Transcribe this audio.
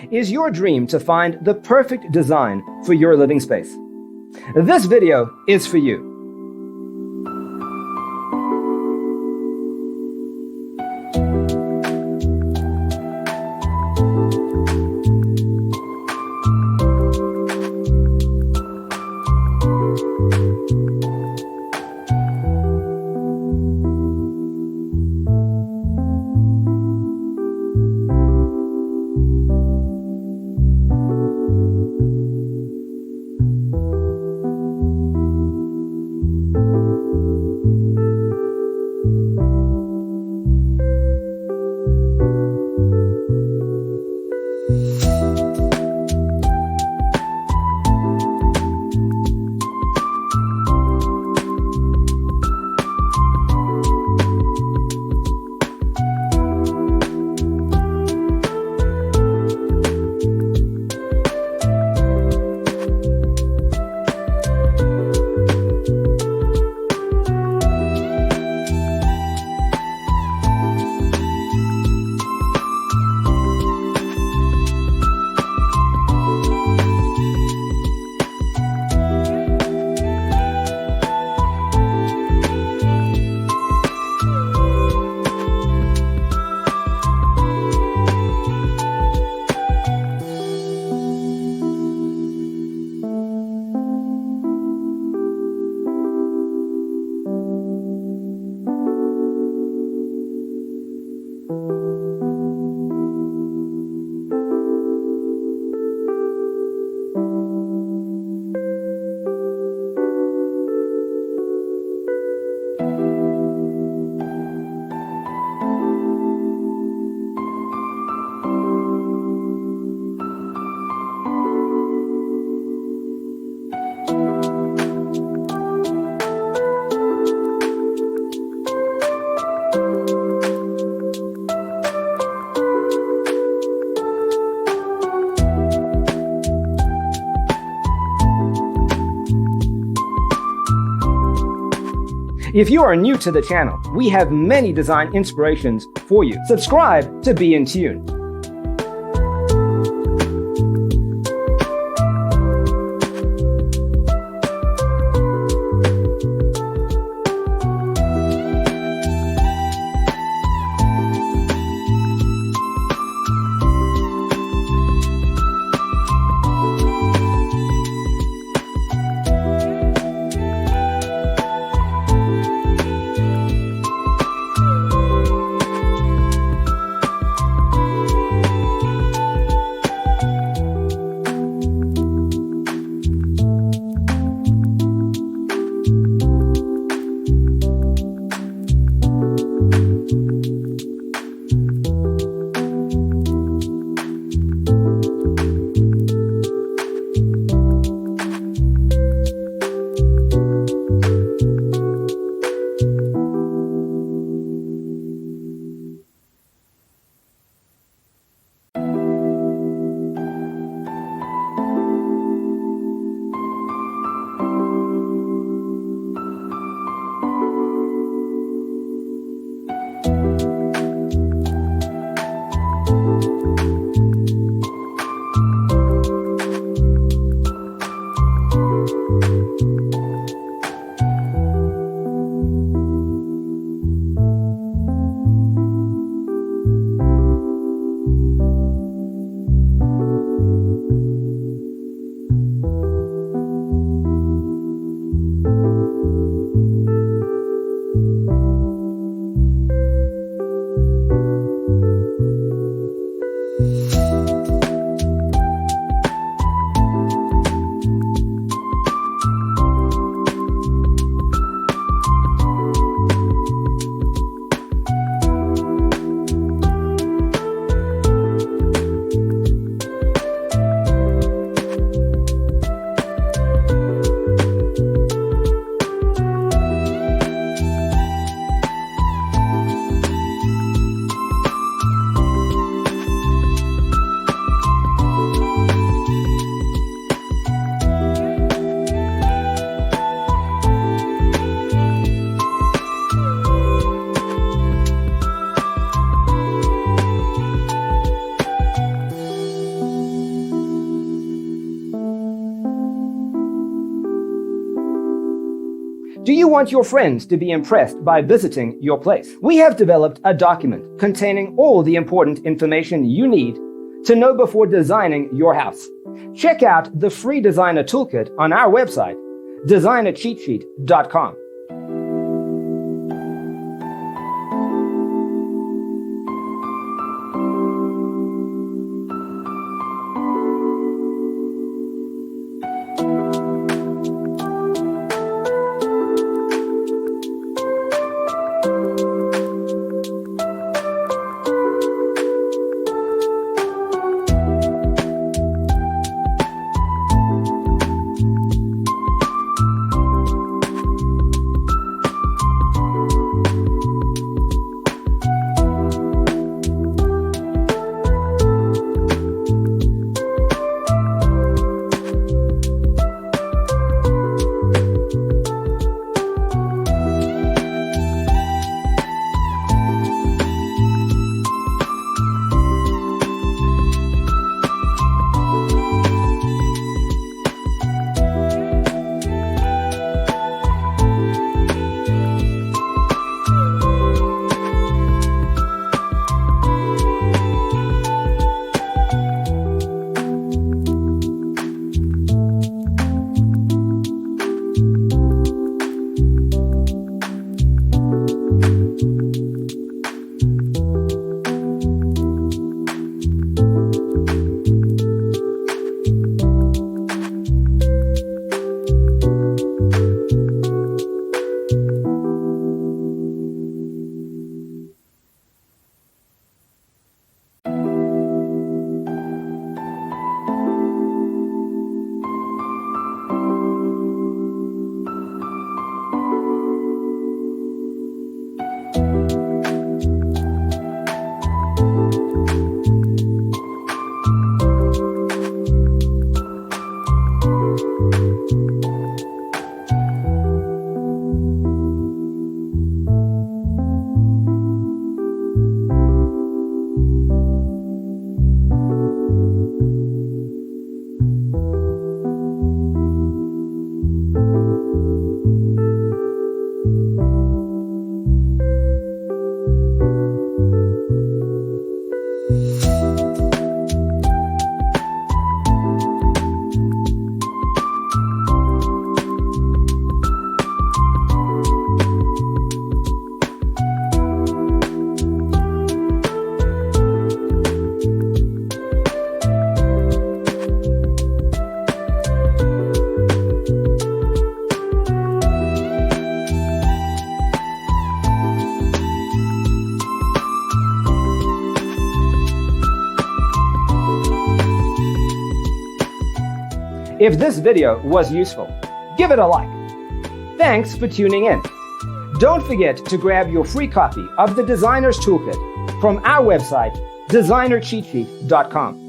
Is your dream to find the perfect design for your living space? This video is for you. If you are new to the channel, we have many design inspirations for you. Subscribe to be in tune. Do you want your friends to be impressed by visiting your place? We have developed a document containing all the important information you need to know before designing your house. Check out the free designer toolkit on our website, designercheatsheet.com. If this video was useful, give it a like. Thanks for tuning in. Don't forget to grab your free copy of the Designer's Toolkit from our website, designercheatsheet.com.